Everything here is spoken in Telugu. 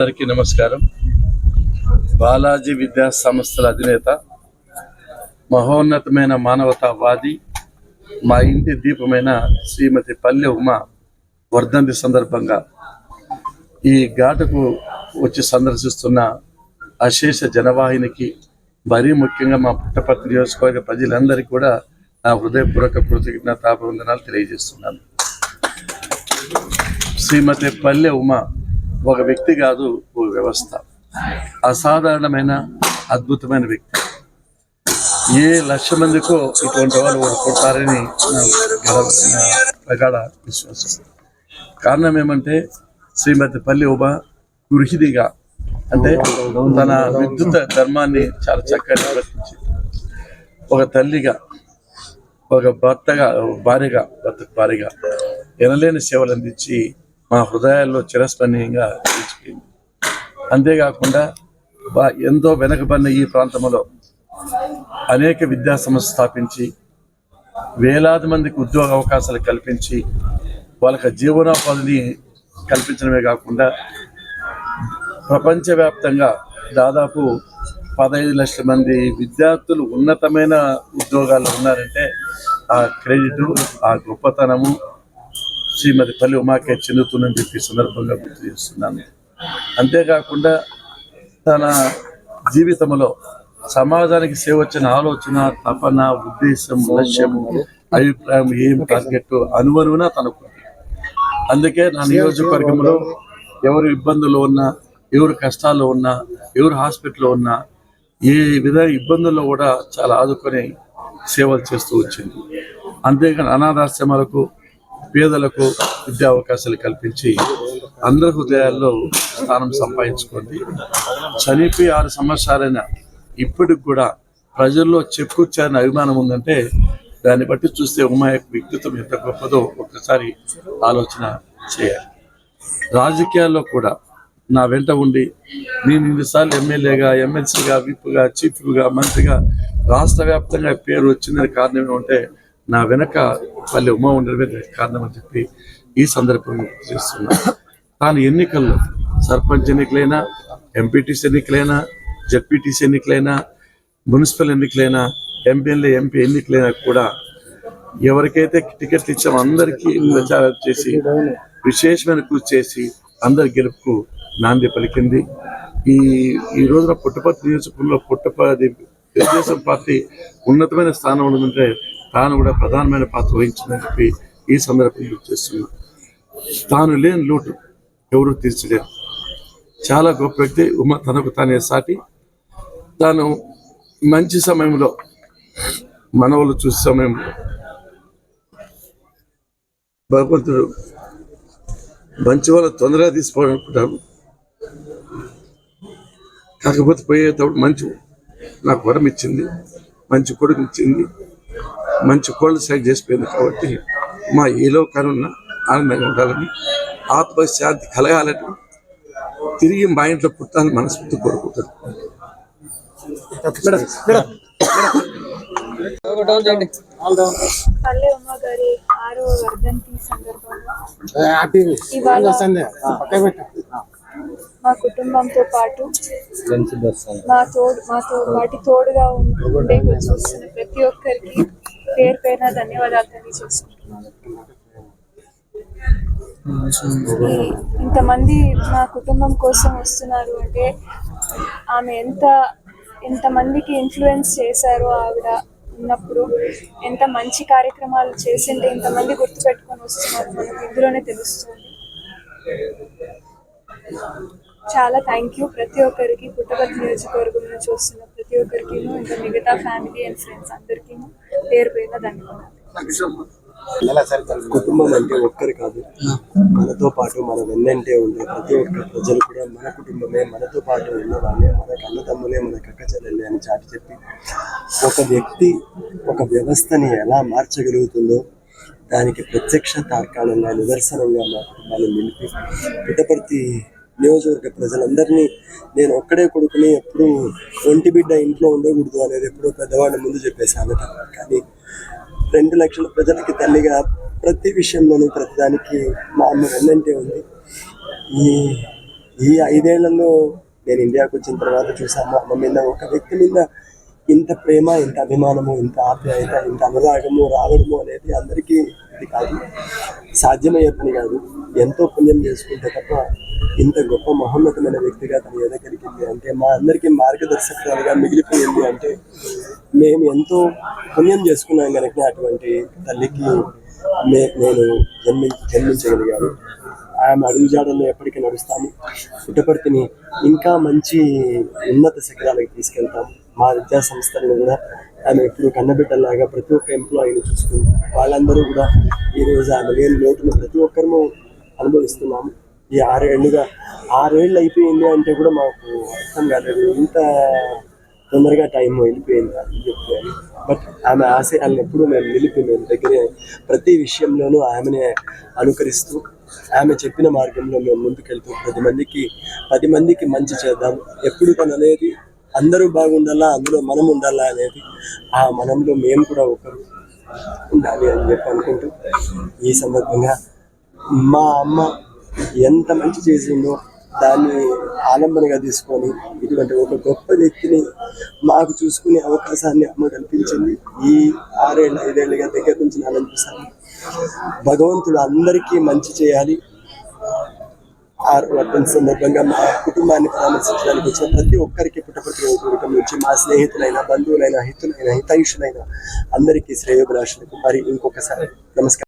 అందరికీ నమస్కారం. బాలాజీ విద్యా సంస్థల అధినేత, మహోన్నతమైన మానవతావాది, మా ఇంటి దీపమైన శ్రీమతి పల్లె ఉమ వర్ధంతి సందర్భంగా ఈ ఘాటుకు వచ్చి సందర్శిస్తున్న అశేష జనవాహినికి, మరీ ముఖ్యంగా మా పుట్టపర్తి నియోజకవర్గ ప్రజలందరికీ కూడా నా హృదయపూర్వక కృతజ్ఞతాభివందనాలు తెలియజేస్తున్నాను. శ్రీమతి పల్లె ఉమ ఒక వ్యక్తి కాదు, ఒక వ్యవస్థ. అసాధారణమైన అద్భుతమైన వ్యక్తి. ఏ 1,00,000 మందికో ఇటువంటి వాళ్ళు పుడతారని నా ప్రగాఢ విశ్వాసం. కారణం ఏమంటే, శ్రీమతి పల్లె ఉమ గృహిణిగా, అంటే తన విద్యుత్ ధర్మాన్ని చాలా చక్కగా నిర్వర్తించింది. ఒక తల్లిగా, ఒక భార్యగా ఎనలేని సేవలు అందించి మా హృదయాల్లో చిరస్మరణీయంగా నిలిచిపోయింది. అంతేకాకుండా ఎంతో వెనకబడిన ఈ ప్రాంతంలో అనేక విద్యా సంస్థలు స్థాపించి వేలాది మందికి ఉద్యోగ అవకాశాలు కల్పించి వాళ్ళకి జీవనోపాధిని కల్పించడమే కాకుండా ప్రపంచవ్యాప్తంగా దాదాపు 15 లక్షల మంది విద్యార్థులు ఉన్నతమైన ఉద్యోగాల్లో ఉన్నారంటే ఆ క్రెడిట్, ఆ గొప్పతనము శ్రీమతి పల్లె ఉమాకే చెందుతుందని చెప్పి సందర్భంగా గుర్తు చేస్తున్నాను. అంతేకాకుండా తన జీవితంలో సమాజానికి సేవ వచ్చిన ఆలోచన, తపన, ఉద్దేశం, లక్ష్యము, అభిప్రాయం, ఏం టార్గెట్ అనువనువునా తనకు. అందుకే నా నియోజకవర్గంలో ఎవరు ఇబ్బందుల్లో ఉన్నా, ఎవరు కష్టాల్లో ఉన్నా, ఎవరు హాస్పిటల్లో ఉన్నా, ఏ విధంగా ఇబ్బందుల్లో కూడా చాలా ఆదుకొని సేవలు చేస్తూ వచ్చింది. అంతేకాని అనాథాశ్రమాలకు, పేదలకు విద్యా అవకాశాలు కల్పించి అందరి హృదయాల్లో స్థానం సంపాదించుకుంది. చనిపోయి 6 సంవత్సరాలైనా ఇప్పటికి కూడా ప్రజల్లో చెప్పుకొచ్చారని అభిమానం ఉందంటే దాన్ని బట్టి చూస్తే ఉమా యొక్క వ్యక్తిత్వం ఎంత గొప్పదో ఒక్కసారి ఆలోచన చేయాలి. రాజకీయాల్లో కూడా నా వెంట ఉండి నేను ఇన్నిసార్లు ఎమ్మెల్యేగా, ఎమ్మెల్సీగా, విప్గా, చీఫ్గా, మంత్రిగా రాష్ట్ర వ్యాప్తంగా పేరు వచ్చిందని కారణం ఏమంటే నా వెనక పల్లె ఉమ ఉండడమే కారణం అని చెప్పి ఈ సందర్భంగా చేస్తున్నా. తాను ఎన్నికల్లో సర్పంచ్ ఎన్నికలైనా, ఎంపీటీసీ ఎన్నికలైనా, జెడ్పీటీసీ ఎన్నికలైనా, మున్సిపల్ ఎన్నికలైనా, ఎమ్మెల్యే, ఎంపీ ఎన్నికలైనా కూడా ఎవరికైతే టికెట్లు ఇచ్చామో అందరికీ ప్రచారం చేసి విశేషమైన కృషి చేసి అందరి గెలుపుకు నాంది పలికింది. ఈ రోజున పుట్టపర్తి నియోజకవర్గంలో తెలుగుదేశం పార్టీ ఉన్నతమైన స్థానం ఉందంటే తాను కూడా ప్రధానమైన పాత్ర వహించిందని చెప్పి ఈ సందర్భంగా చేస్తున్నా. తాను లేని లోటు ఎవరు తీర్చలేరు. చాలా గొప్ప వ్యక్తి ఉమ. తనకు తానే సాటి. తాను మంచి సమయంలో, మనవలు చూసే సమయంలో భగవంతుడు మంచి వాళ్ళు తొందరగా తీసుకోవాలనుకుంటాను. కాకపోతే పోయేటప్పుడు మంచి నాకు వరం ఇచ్చింది, మంచి కొడుకు ఇచ్చింది, మంచి కోళ్ళు సైడ్ చేసిపోయింది. కాబట్టి మా ఏలో కనున్న ఆనందంగా ఉండాలని, ఆత్మశాంతి కలగాలని, తిరిగి మా ఇంట్లో పుట్టాలని మనస్ఫూర్తి కోరుకుంటాను. పల్లె ఉమ గారి 6వ వర్ధంతి సందర్భంగా మా కుటుంబంతో పాటు మాతో పాటు తోడుగా ఉండే చూస్తున్న ప్రతి ఒక్కరికి పేరు పేరున ధన్యవాదాలు తెలియజేసుకుంటున్నాను. ఇంతమంది మా కుటుంబం కోసం వస్తున్నారు అంటే ఆమె ఎంతమందికి ఇన్ఫ్లుయెన్స్ చేశారో ఆవిడ ఉన్నప్పుడు, ఎంత మంచి కార్యక్రమాలు చేసింటే ఇంతమంది గుర్తుపెట్టుకొని వస్తున్నారు మనకు ఇందులోనే తెలుస్తుంది. చాలా థ్యాంక్ యూ ప్రతి ఒక్కరికి, పుట్టపర్తి నియోజకవర్గంలో చూస్తున్న ప్రతి ఒక్కరికి, ఇంకా మిగతా ఫ్యామిలీ అండ్ ఫ్రెండ్స్ అందరికీ పేరు పేరున ధన్యవాదాలు. కుటుంబం అంటే ఒక్కరు కాదు, మనతో పాటు మన వెన్నంటే ఉండే ప్రతి ఒక్క ప్రజలు కూడా మన కుటుంబమే, మనతో పాటు ఉన్న వాళ్ళే, మన కన్నతమ్ములే, మన కక్క చెల్లెలే అని చాటి చెప్పి ఒక వ్యక్తి ఒక వ్యవస్థని ఎలా మార్చగలుగుతుందో దానికి ప్రత్యక్ష తార్కాణంగా, నిదర్శనంగా మా కుటుంబాన్ని నిలిపి పుట్టపర్తి నియోజకవర్గ ప్రజలందరినీ, నేను ఒక్కడే కొడుకుని ఎప్పుడూ ఒంటి బిడ్డ ఇంట్లో ఉండకూడదు అనేది ఎప్పుడూ పెద్దవాళ్ళ ముందు చెప్పేశానట. కానీ 2 లక్షల ప్రజలకి తల్లిగా ప్రతి విషయంలోనూ ప్రతిదానికి మా అమ్మ వెన్నంటే ఉంది. ఈ ఈ 5 ఏళ్లలో నేను ఇండియాకి వచ్చిన తర్వాత చూసాను, మా అమ్మ మీద ఒక వ్యక్తి మీద ఇంత ప్రేమ, ఇంత అభిమానము, ఇంత ఆప్యాయత, ఇంత అనురాగము రావడము అనేది అందరికీ ఇది కాదు, సాధ్యమయ్యే పని కాదు. ఎంతో పుణ్యం చేసుకుంటే తప్ప ఇంత గొప్ప మహోన్నతమైన వ్యక్తిగా తను ఎదగలిగింది అంటే, మా అందరికీ మార్గదర్శకురాలుగా మిగిలిపోయింది అంటే మేము ఎంతో పుణ్యం చేసుకున్నాం కనుక అటువంటి తల్లికి నేను జన్మించగలిగాను. ఆమె అడుగుజాడల్లో ఎప్పటికీ నడుస్తాము. పుట్టపర్తిని ఇంకా మంచి ఉన్నత శిఖరాలకు తీసుకెళ్తాము. మా విద్యా సంస్థలను కూడా ఆమె ఎప్పుడు కన్నబిడ్డలాగా ప్రతి ఒక్క ఎంప్లాయీని చూసుకుంది. వాళ్ళందరూ కూడా ఈరోజు ఆమె లేని లోటును ప్రతి ఒక్కరము అనుభవిస్తున్నాము. ఈ 6 ఏళ్ళు అయిపోయింది అంటే కూడా మాకు అర్థం కాలేదు, ఇంత తొందరగా టైం వెళ్ళిపోయింది అని చెప్పాను. బట్ ఆమె ఆశయాలను ఎప్పుడూ మేము దగ్గరే ప్రతి విషయంలోనూ ఆమెనే అనుకరిస్తూ, ఆమె చెప్పిన మార్గంలో మేము ముందుకెళ్తూ 10 మందికి మంచి చేద్దాం. ఎప్పుడు తను అనేది అందరూ బాగుండాలా, అందులో మనం ఉండాలా అనేది, ఆ మనంలో మేము కూడా ఒకరు ఉండాలి అని చెప్పి అనుకుంటూ ఈ సందర్భంగా మా అమ్మ ఎంత మంచి చేసిందో దాన్ని ఆలంబనగా తీసుకొని ఇటువంటి ఒక గొప్ప వ్యక్తిని మాకు చూసుకునే అవకాశాన్ని అమ్మ కల్పించింది. ఈ 5 ఏళ్ళుగా దగ్గర నుంచి నేను అనిపిస్తాను, భగవంతుడు అందరికీ మంచి చేయాలి. వర్ధన్ సందర్భంగా మా కుటుంబాన్ని పరామర్శించడానికి వచ్చిన ప్రతి ఒక్కరికి పుట్టపర్తి నియోజకవర్గం నుంచి మా స్నేహితులైన, బంధువులైన, హితులైన, హితైషులైన అందరికీ శ్రేయోభిలాషులకు మరి ఇంకొకసారి నమస్కారం.